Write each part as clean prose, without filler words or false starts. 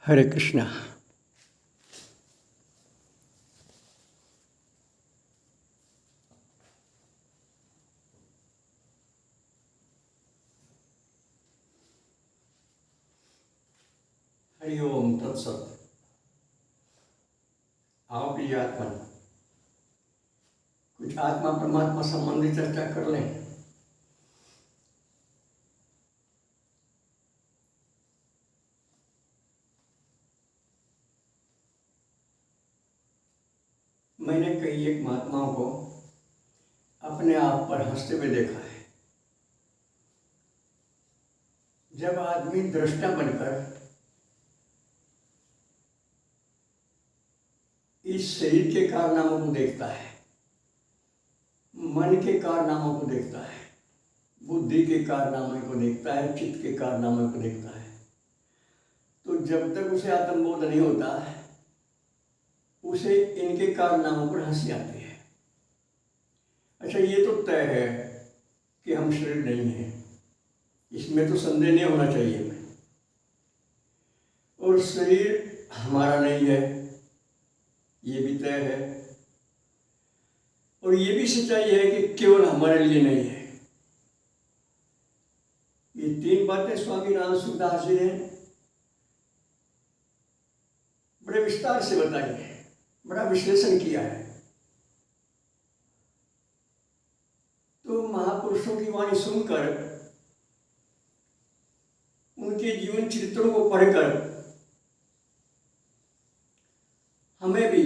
हरे कृष्णा। हरि ओम तत्सत। आओ प्रिय आत्मा, कुछ आत्मा परमात्मा संबंधी चर्चा कर लें। मैंने कई एक महात्माओं को अपने आप पर हंसते हुए देखा है। जब आदमी दृष्टा बनकर इस शरीर के कारनामों को देखता है, मन के कारनामों को देखता है, बुद्धि के कारनामों को देखता है, चित्त के कारनामों को देखता है, तो जब तक उसे आत्मबोध नहीं होता उसे इनके कारनामों पर हंसी आती है। अच्छा, ये तो तय है कि हम शरीर नहीं हैं, इसमें तो संदेह नहीं होना चाहिए हमें। और शरीर हमारा नहीं है, ये भी तय है। और ये भी सच्चाई है कि केवल हमारे लिए नहीं है। ये तीन बातें स्वामी राम सूरदास जी ने बड़े विस्तार से बताई है, बड़ा विश्लेषण किया है। तो महापुरुषों की वाणी सुनकर, उनके जीवन चरित्रों को पढ़कर हमें भी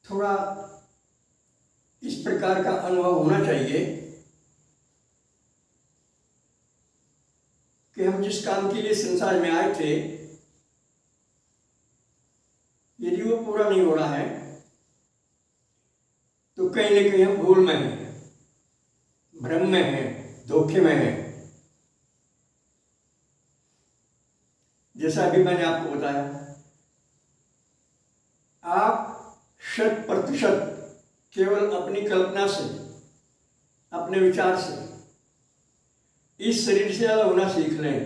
थोड़ा इस प्रकार का अनुभव होना चाहिए कि हम जिस काम के लिए संसार में आए थे, यदि वो पूरा नहीं हो रहा है तो कहीं ना कहीं हम भूल में हैं, भ्रम में हैं, धोखे में हैं। जैसा अभी मैंने आपको बताया, आप 100% केवल अपनी कल्पना से, अपने विचार से इस शरीर से अलग होना सीख लें।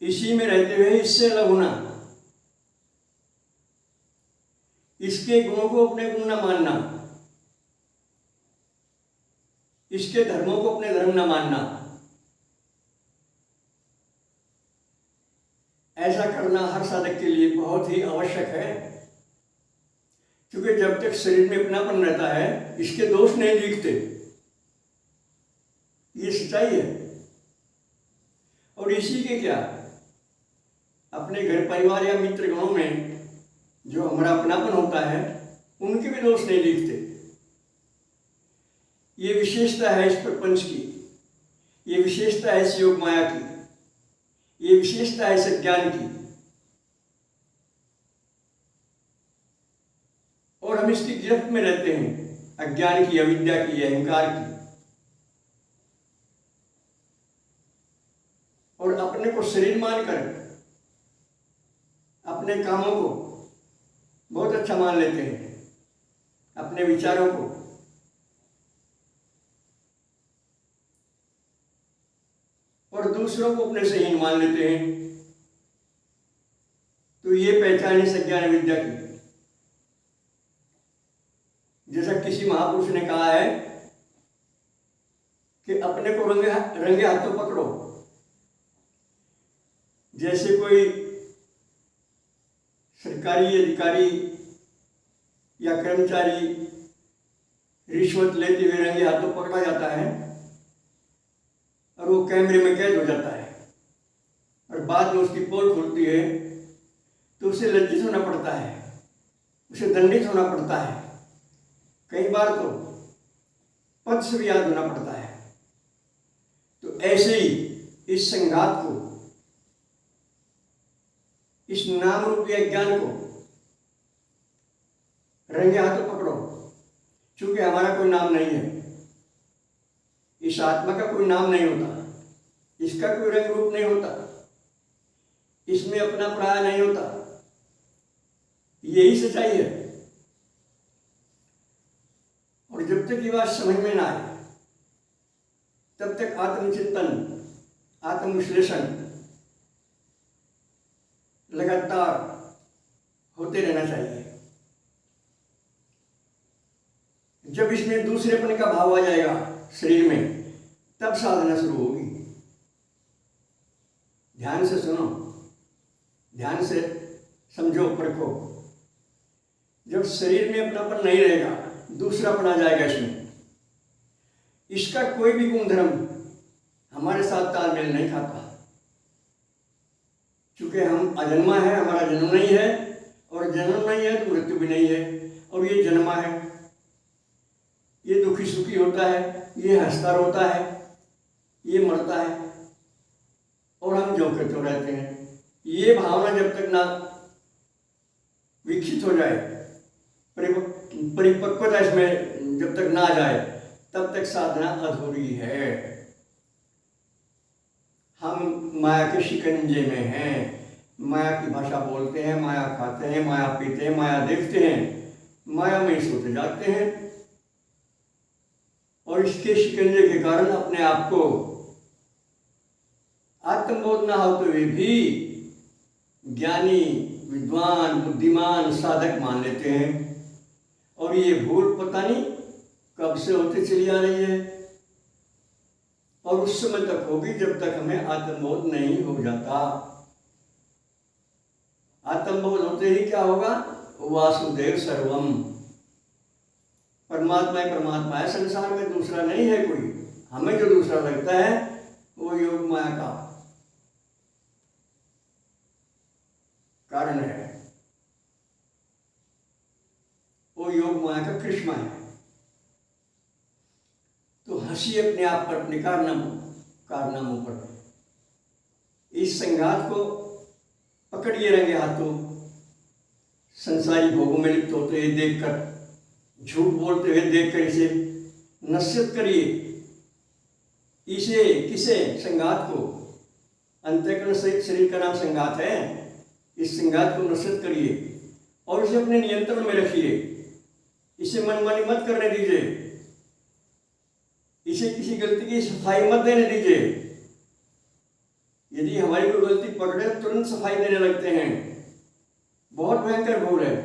इसी में रहते हुए इससे अलग होना, इसके गुणों को अपने गुण न मानना, इसके धर्मों को अपने धर्म न मानना, ऐसा करना हर साधक के लिए बहुत ही आवश्यक है। क्योंकि जब तक शरीर में अपनापन रहता है, इसके दोष नहीं दिखते, ये सच्चाई है। और इसी के क्या, अपने घर परिवार या मित्र गणों में जो हमारा अपनापन होता है, उनके भी दोष नहीं दिखते। ये विशेषता है इस प्रपंच की, ये विशेषता है इस योग माया की, ये विशेषता है इस ज्ञान की। और हम इसकी गिरफ्त में रहते हैं, अज्ञान की, अविद्या की, अहंकार की। और अपने को शरीर मानकर अपने कामों को बहुत अच्छा मान लेते हैं, अपने विचारों को। और दूसरों को अपने से हीन मान लेते हैं। तो ये पहचान है इस अज्ञान विद्या की। जैसा किसी महापुरुष ने कहा है कि अपने को रंगे हाथों पकड़ो। जैसे कोई सरकारी अधिकारी या कर्मचारी रिश्वत लेते हुए रंगे हाथों पकड़ा जाता है और वो कैमरे में कैद हो जाता है, और बाद में उसकी पोल खुलती है तो उसे लज्जित होना पड़ता है, उसे दंडित होना पड़ता है, कई बार तो पद से भी याद होना पड़ता है। तो ऐसे ही इस संघात को, इस नाम रूपी अज्ञान को रंगे हाथों पकड़ो। क्योंकि हमारा कोई नाम नहीं है, इस आत्मा का कोई नाम नहीं होता, इसका कोई रंग रूप नहीं होता, इसमें अपना पराया नहीं होता। यही सच्चाई है। और जब तक ये बात समझ में ना आए, तब तक आत्मचिंतन, आत्मविश्लेषण लगातार होते रहना चाहिए। जब इसमें दूसरेपन का भाव आ जाएगा शरीर में, तब साधना शुरू होगी। ध्यान से सुनो, ध्यान से समझो, परखो। जब शरीर में अपनापन नहीं रहेगा, दूसरापन आ जाएगा इसमें। इसका कोई भी गुणधर्म हमारे साथ तालमेल नहीं खाता, क्योंकि हम अजन्मा है, हमारा जन्म नहीं है, और जन्म नहीं है तो मृत्यु भी नहीं है। और ये जन्मा है, ये दुखी सुखी होता है, ये हंसता रोता है, ये मरता है, और हम जो के तो रहते हैं। ये भावना जब तक ना विकसित हो जाए, परिपक्वता इसमें जब तक ना आ जाए, तब तक साधना अधूरी है। हम माया के शिकंजे में हैं, माया की भाषा बोलते हैं, माया खाते हैं, माया पीते हैं, माया देखते हैं, माया में ही सोते जाते हैं, और इसके शिकंजे के कारण अपने आप को आत्मबोध ना हो तो वे भी ज्ञानी, विद्वान, बुद्धिमान, साधक मान लेते हैं। और ये भूल पता नहीं कब से होती चली आ रही है, और उस समय तक होगी जब तक हमें आत्मबोध नहीं हो जाता। आत्मबोध होते ही क्या होगा? वासुदेव सर्वम, परमात्मा ही परमात्मा है, संसार में दूसरा नहीं है कोई। हमें जो दूसरा लगता है वो योग माया का कारण है, वो योग माया का कृष्णा है। तो हंसी अपने आप पर, अपने कारनामों पर। इस संघात को पकड़िए रंगे हाथों। संसारी भोगों में लिप्त होते हुए देखकर, झूठ बोलते हुए देखकर इसे नसीहत करिए। इसे किसे? संघात को। अंतःकरण सहित शरीर का नाम संघात है। इस संघात को नसीहत करिए और इसे अपने नियंत्रण में रखिए। इसे मनमानी मत करने दीजिए, इसे किसी गलती की सफाई मत देने दीजिए। यदि हमारी कोई गलती पकड़े तो तुरंत सफाई देने लगते हैं, बहुत भयंकर भूल है।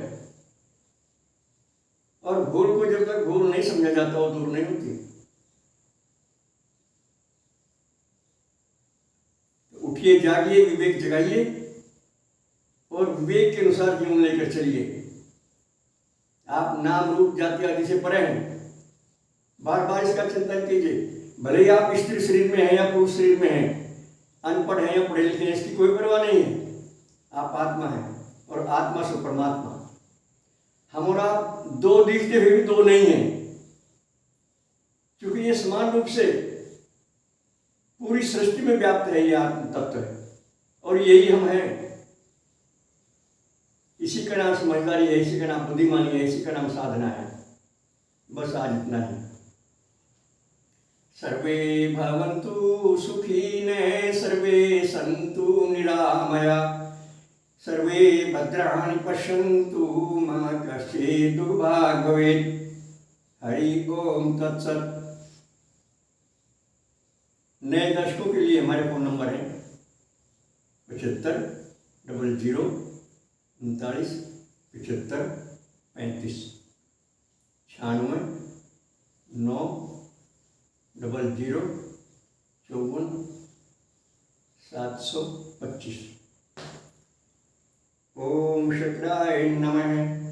और भूल को जब तक भूल नहीं समझा जाता वो दूर नहीं होती। तो उठिए, जागिए, विवेक जगाइए और विवेक के अनुसार जीवन लेकर चलिए। आप नाम रूप जाति आदि से परे हैं, बार बार इसका चिंतन कीजिए। भले ही आप स्त्री शरीर में हैं या पुरुष शरीर में हैं, अनपढ़ हैं या पढ़े लिखे हैं, इसकी कोई परवाह नहीं है। आप आत्मा हैं और आत्मा से परमात्मा। हम और आप दो दिखते हुए भी दो नहीं हैं, क्योंकि ये समान रूप से पूरी सृष्टि में व्याप्त है। ये आत्म तत्व है और यही हम हैं। इसी का नाम समझदारी है, इसी का नाम बुद्धिमानी है, इसी का नाम साधना है। बस आज इतना ही। सर्वे भवन्तु सुखिनः, सर्वे सन्तु निरामया, सर्वे भद्राणि पश्यन्तु मा कश्चित् दुर्भाग् भवेत्। हरि ओम तत्सत्। नए दर्शकों के लिए हमारे फोन नंबर है 75 00 39 75 35 96 9 00 54 725। ओम शक्राय नमः।